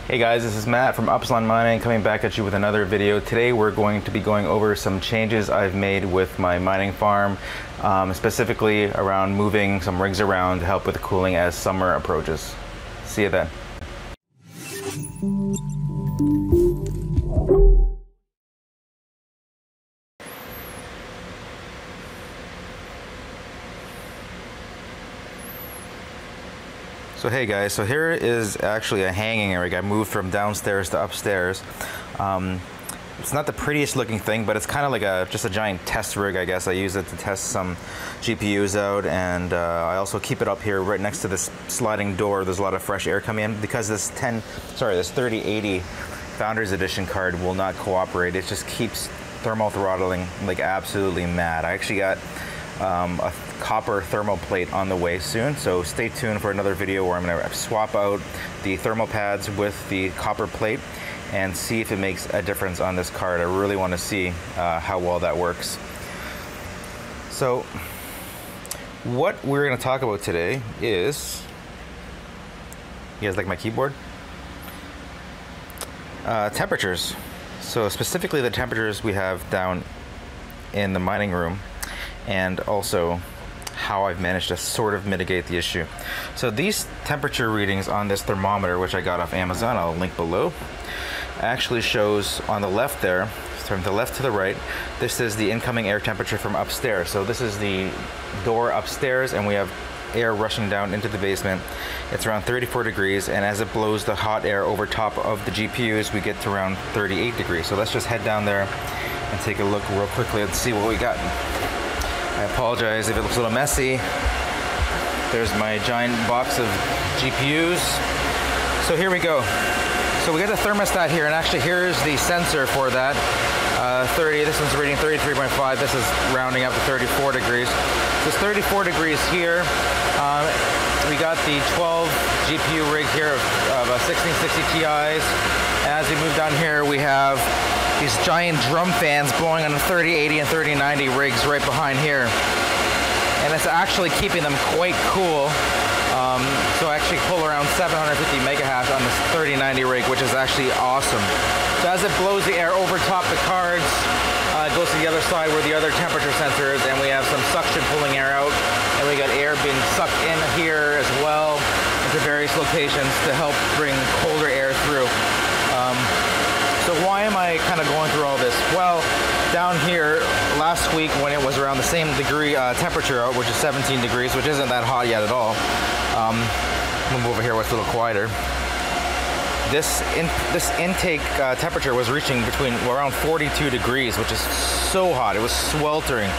Hey guys, this is Matt from Upsilon Mining coming back at you with another video. Today we're going to be going over some changes I've made with my mining farm, specifically around moving some rigs around to help with the cooling as summer approaches. See you then. So hey guys, so here is actually a hanging rig. I moved from downstairs to upstairs. It's not the prettiest looking thing, but it's kind of like just a giant test rig, I guess. I use it to test some GPUs out, and I also keep it up here right next to this sliding door. There's a lot of fresh air coming in because this 3080 Founders Edition card will not cooperate. It just keeps thermal throttling like absolutely mad. I actually got a copper thermal plate on the way soon, so stay tuned for another video where I'm going to swap out the thermal pads with the copper plate and see if it makes a difference on this card. I really want to see how well that works. So what we're going to talk about today is, you guys like my keyboard? Temperatures. So specifically the temperatures we have down in the mining room, and also how I've managed to sort of mitigate the issue. So these temperature readings on this thermometer, which I got off Amazon, I'll link below, actually shows on the left there, from the left to the right, this is the incoming air temperature from upstairs. So this is the door upstairs, and we have air rushing down into the basement. It's around 34 degrees, and as it blows the hot air over top of the GPUs, we get to around 38 degrees. So let's just head down there and take a look real quickly and see what we got. I apologize if it looks a little messy. There's my giant box of GPUs. So here we go. So we got the thermostat here, and actually here's the sensor for that. 30, this one's reading 33.5. This is rounding up to 34 degrees. So it's 34 degrees here. We got the 12 GPU rig here of 1660 Ti's. As we move down here, we have these giant drum fans blowing on the 3080 and 3090 rigs right behind here. And it's actually keeping them quite cool. So I actually pull around 750 megahash on this 3090 rig, which is actually awesome. So as it blows the air over top the cards, it goes to the other side where the other temperature sensor is, and we have some suction pulling air out, and we got air being sucked in here as well into various locations to help bring colder air through. So why am I kind of going through all this? Well, down here last week when it was around the same degree temperature out, which is 17 degrees, which isn't that hot yet at all. We'll move over here where it's a little quieter. This intake temperature was reaching between around 42 degrees, which is so hot. It was sweltering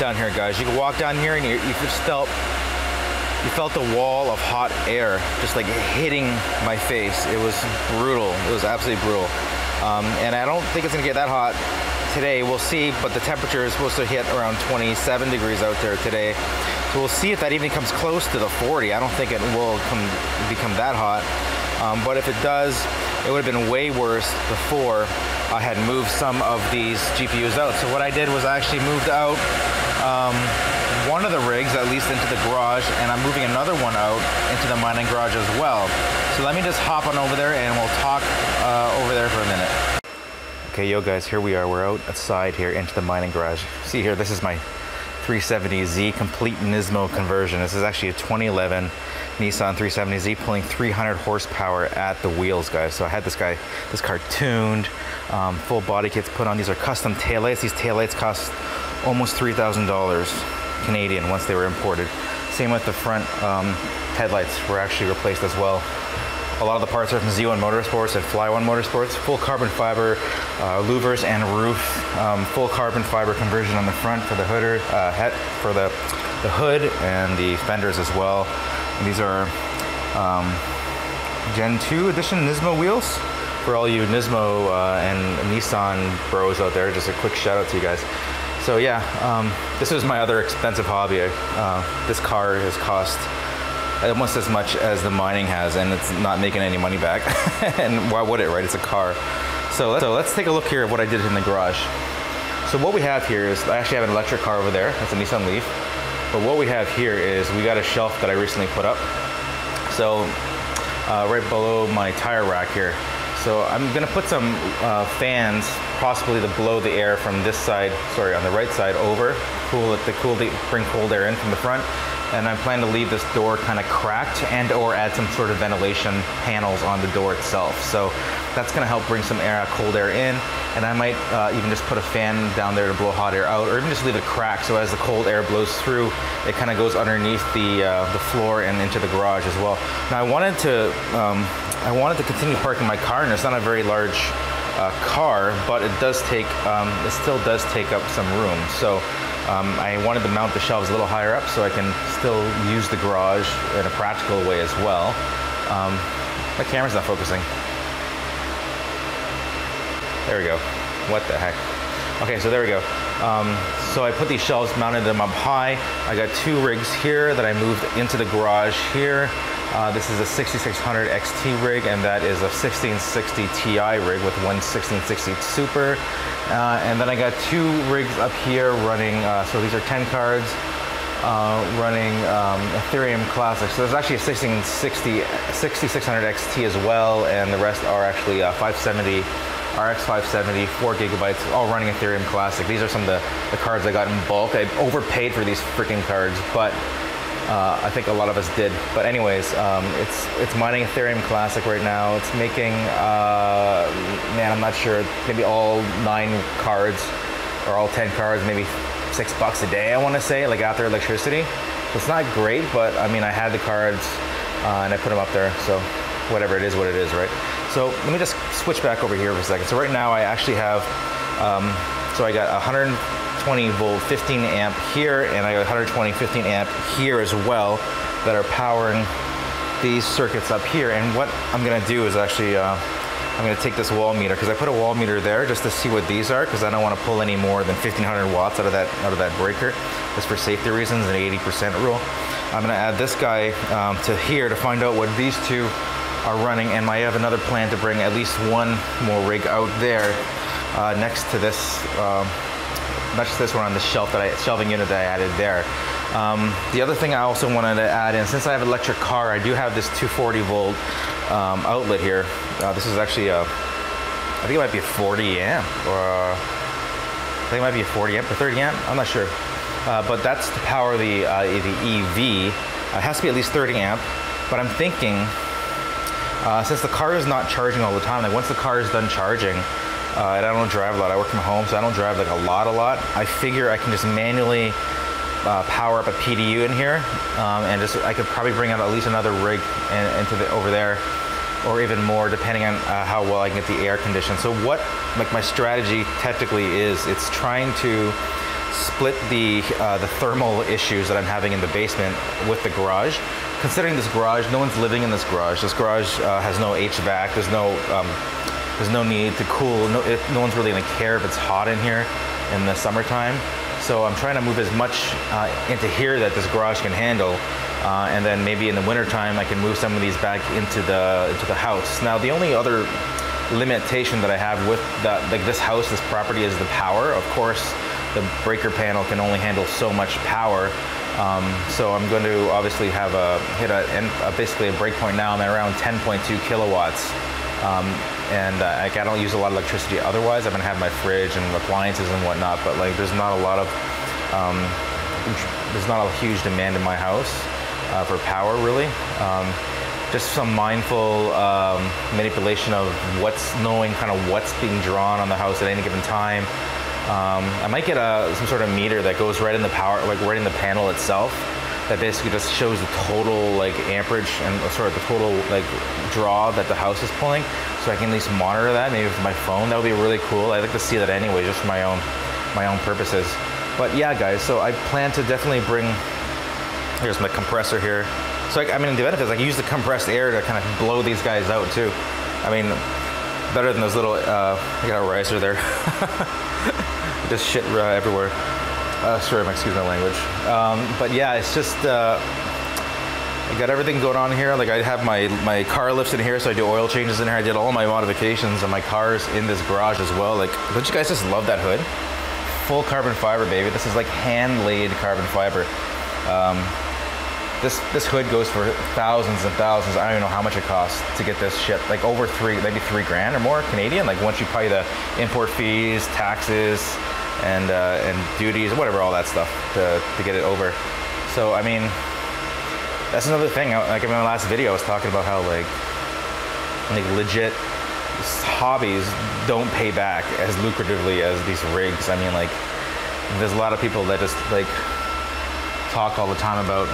down here, guys. You could walk down here and you felt the wall of hot air just like hitting my face. It was brutal. It was absolutely brutal. And I don't think it's gonna get that hot today. We'll see, but the temperature is supposed to hit around 27 degrees out there today. So we'll see if that even comes close to the 40. I don't think it will become that hot. But if it does, it would have been way worse before I had moved some of these GPUs out. So what I did was I actually moved out one of the rigs, at least into the garage, and I'm moving another one out into the mining garage as well. So let me just hop on over there and we'll talk over there for a minute. Okay, yo guys, here we are. We're outside here into the mining garage. See here, this is my 370Z complete Nismo conversion. This is actually a 2011 Nissan 370Z pulling 300 horsepower at the wheels, guys. So I had this car tuned, full body kits put on. These are custom taillights. These taillights cost almost $3,000 Canadian once they were imported. Same with the front headlights were actually replaced as well. A lot of the parts are from Z1 Motorsports and Fly1 Motorsports. Full carbon fiber louvers and roof. Full carbon fiber conversion on the front for the hood and the fenders as well. And these are Gen 2 edition Nismo wheels. For all you Nismo and Nissan bros out there, just a quick shout out to you guys. So yeah, this was my other expensive hobby. This car has cost almost as much as the mining has, and it's not making any money back. And why would it, right? It's a car. So let's take a look here at what I did in the garage. So what we have here is, I actually have an electric car over there. That's a Nissan Leaf. But what we have here is we got a shelf that I recently put up. So right below my tire rack here. So I'm gonna put some fans, possibly to blow the air from this side, sorry, on the right side over, bring cold air in from the front. And I plan to leave this door kind of cracked and or add some sort of ventilation panels on the door itself. So that's gonna help bring some air, cold air in. And I might even just put a fan down there to blow hot air out, or even just leave it cracked so as the cold air blows through, it kind of goes underneath the floor and into the garage as well. Now I wanted to continue parking my car, and it's not a very large car, but it still does take up some room. So I wanted to mount the shelves a little higher up so I can still use the garage in a practical way as well. My camera's not focusing. There we go. What the heck? Okay, so there we go. So I put these shelves, mounted them up high. I got 2 rigs here that I moved into the garage here. This is a 6600 XT rig, and that is a 1660 Ti rig with one 1660 Super. And then I got 2 rigs up here running, so these are 10 cards, running Ethereum Classic. So there's actually a 6600 XT as well, and the rest are actually 570, RX 570, 4 gigabytes, all running Ethereum Classic. These are some of the cards I got in bulk. I overpaid for these freaking cards, but I think a lot of us did. But anyways, it's mining Ethereum Classic right now. It's making, man, I'm not sure, maybe all 9 cards or all 10 cards, maybe $6 a day, I want to say, like after electricity. So it's not great, but I mean, I had the cards and I put them up there. So whatever it is, what it is, right? So let me just switch back over here for a second. So right now I actually have, so I got 120 volt 15 amp here, and I got 120 15 amp here as well that are powering these circuits up here. And what I'm gonna do is actually I'm gonna take this wall meter, because I put a wall meter there just to see what these are, because I don't want to pull any more than 1500 watts out of that breaker, just for safety reasons, an 80% rule. I'm gonna add this guy to here to find out what these 2 are running, and I have another plan to bring at least 1 more rig out there next to this one on the shelving unit that I added there. The other thing I also wanted to add in, since I have an electric car, I do have this 240 volt outlet here. This is actually I think it might be a 40 amp, or I think it might be a 40 amp or 30 amp. I'm not sure, but that's to power the EV. It has to be at least 30 amp. But I'm thinking, since the car is not charging all the time, like once the car is done charging, and I don't drive a lot, I work from home, so I don't drive like a lot, I figure I can just manually power up a PDU in here, and I could probably bring out at least another rig over there, or even more, depending on how well I can get the air conditioned. So what, like, my strategy technically is, it's trying to split the thermal issues that I'm having in the basement with the garage. Considering this garage, no one's living in this garage. This garage has no HVAC. There's no need to cool. No one's really gonna care if it's hot in here in the summertime. So I'm trying to move as much into here that this garage can handle, and then maybe in the wintertime I can move some of these back into the house. Now the only other limitation that I have with this house, this property, is the power. Of course, the breaker panel can only handle so much power. So I'm going to obviously have basically a breakpoint now. I'm at around 10.2 kilowatts. And I don't use a lot of electricity otherwise. I'm gonna have my fridge and appliances and whatnot, but like there's not a huge demand in my house for power, really. Just some mindful manipulation of knowing kind of what's being drawn on the house at any given time. I might get some sort of meter that goes right in the power, like right in the panel itself, that basically just shows the total like amperage and the total like draw that the house is pulling, so I can at least monitor that maybe with my phone. That would be really cool. I like to see that anyway, just for my own purposes. But yeah, guys, so I plan to definitely bring. Here's my compressor here. So I mean, the benefits, I can use the compressed air to kind of blow these guys out too. I mean, better than those little. I got a riser there. Just shit everywhere. Sorry, excuse my language. But yeah, it's just I got everything going on here. Like I have my car lifts in here, so I do oil changes in here. I did all my modifications on my cars in this garage as well. Like, don't you guys just love that hood? Full carbon fiber, baby. This is like hand-laid carbon fiber. This hood goes for thousands and thousands. I don't even know how much it costs to get this shipped. Like over maybe $3,000 or more Canadian. Like once you pay the import fees, taxes, and duties, whatever, all that stuff to get it over. So I mean, that's another thing. Like in my last video, I was talking about how like legit hobbies don't pay back as lucratively as these rigs. I mean, like there's a lot of people that just like talk all the time about,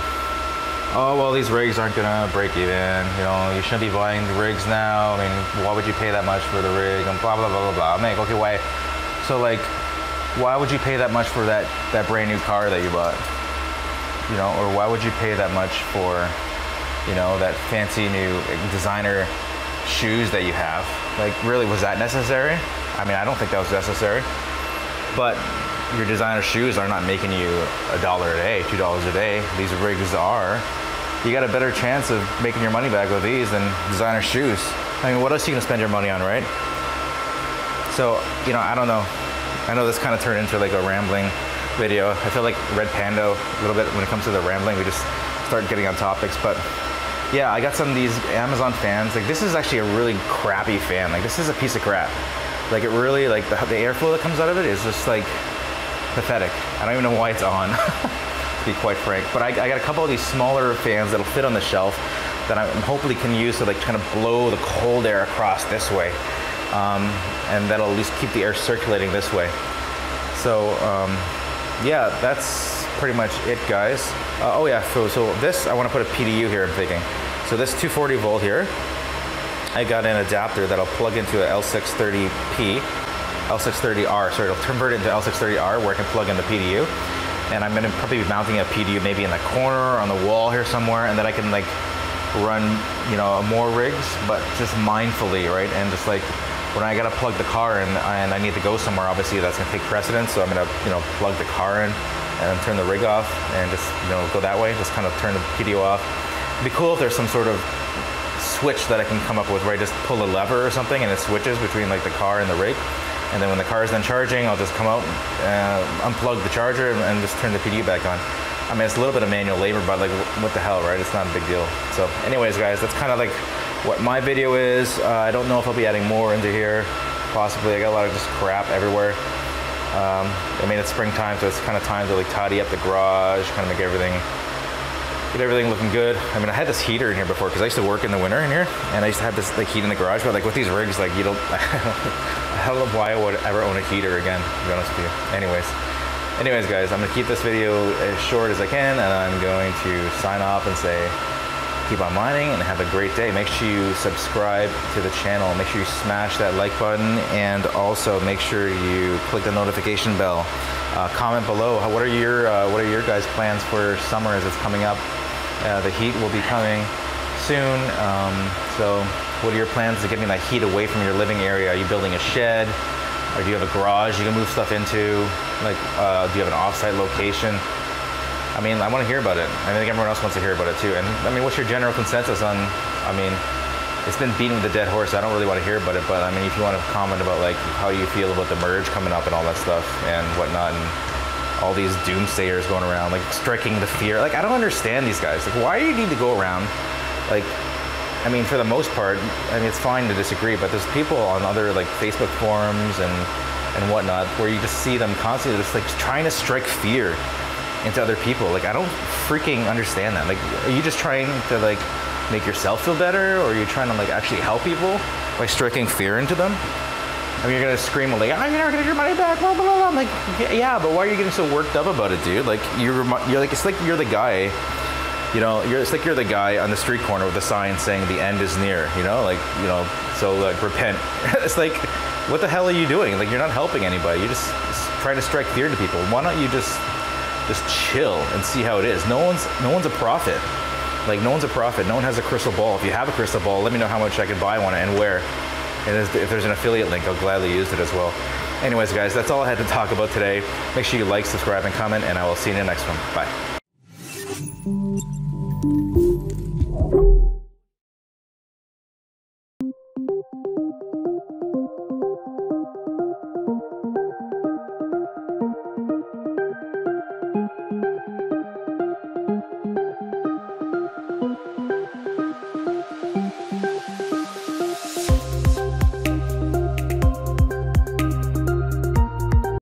oh, well, these rigs aren't gonna break even. You know, you shouldn't be buying rigs now. I mean, why would you pay that much for the rig? And blah, blah, blah, blah, blah. I'm like, okay, why? So like, why would you pay that much for that brand new car that you bought? You know, or why would you pay that much for, you know, that fancy new designer shoes that you have? Like, really, was that necessary? I mean, I don't think that was necessary. But your designer shoes are not making you $1 a day, $2 a day. These rigs are. You got a better chance of making your money back with these than designer shoes. I mean, what else are you gonna spend your money on, right? So, you know, I don't know. I know this kind of turned into like a rambling video. I feel like Red Panda a little bit when it comes to the rambling. We just start getting on topics, but yeah, I got some of these Amazon fans. Like this is actually a really crappy fan. Like this is a piece of crap. Like it really, like the airflow that comes out of it is just like pathetic. I don't even know why it's on, to be quite frank. But I got a couple of these smaller fans that'll fit on the shelf that I hopefully can use to like kind of blow the cold air across this way. And that'll at least keep the air circulating this way. So yeah, that's pretty much it, guys. Oh yeah, so this, I want to put a PDU here, I'm thinking. So this 240 volt here, I got an adapter that'll plug into a L630P, L630R, sorry, it'll convert it into L630R where I can plug in the PDU. And I'm gonna probably be mounting a PDU maybe in the corner or on the wall here somewhere, and then I can like run, you know, more rigs, but just mindfully, right? And just like, when I gotta plug the car in and I need to go somewhere, obviously that's gonna take precedence. So I'm gonna, you know, plug the car in and turn the rig off and just, you know, go that way. Just kind of turn the PDU off. It'd be cool if there's some sort of switch that I can come up with where I just pull a lever or something and it switches between like the car and the rig. And then when the car is done charging, I'll just come out, unplug the charger and just turn the PDU back on. I mean, it's a little bit of manual labor, but like, what the hell, right? It's not a big deal. So anyways, guys, that's kind of like what my video is. I don't know if I'll be adding more into here. Possibly. I got a lot of just crap everywhere. I mean, it's springtime, so it's kind of time to like tidy up the garage, kind of make everything, get everything looking good. I mean, I had this heater in here before because I used to work in the winter in here, and I used to have this like heat in the garage. But like with these rigs, like you don't, I don't know why I would ever own a heater again, to be honest with you. Anyways, guys, I'm gonna keep this video as short as I can, and I'm going to sign off and say, keep on mining and have a great day. Make sure you subscribe to the channel. Make sure you smash that like button, and also make sure you click the notification bell. Comment below. What are your guys' plans for summer as it's coming up? The heat will be coming soon. So what are your plans to getting that heat away from your living area? Are you building a shed? Or do you have a garage you can move stuff into? Like, do you have an off-site location? I mean, I want to hear about it. I think everyone else wants to hear about it too. And I mean, what's your general consensus on, I mean, it's been beating the dead horse. I don't really want to hear about it, but I mean, if you want to comment about like how you feel about the merge coming up and all that stuff and whatnot, and all these doomsayers going around, like striking the fear. Like, I don't understand these guys. Like, why do you need to go around? Like, I mean, for the most part, I mean, it's fine to disagree, but there's people on other like Facebook forums and whatnot where you just see them constantly just like trying to strike fear into other people. Like, I don't freaking understand that. Like, are you just trying to like make yourself feel better, or are you trying to like actually help people by striking fear into them? I mean, you're gonna scream like, "Oh, you're never gonna get your money back," blah blah blah. I'm like, yeah, but why are you getting so worked up about it, dude? Like, you're like, it's like you're the guy, you know, it's like you're the guy on the street corner with a sign saying the end is near, you know, like, you know, so like repent. It's like, what the hell are you doing? Like, you're not helping anybody. You're just trying to strike fear into people. Why don't you just chill and see how it is? No one's a prophet. Like, no one's a prophet. No one has a crystal ball. If you have a crystal ball, let me know how much I could buy one and where. And if there's an affiliate link, I'll gladly use it as well. Anyways, guys, that's all I had to talk about today. Make sure you like, subscribe, and comment, and I will see you in the next one. Bye.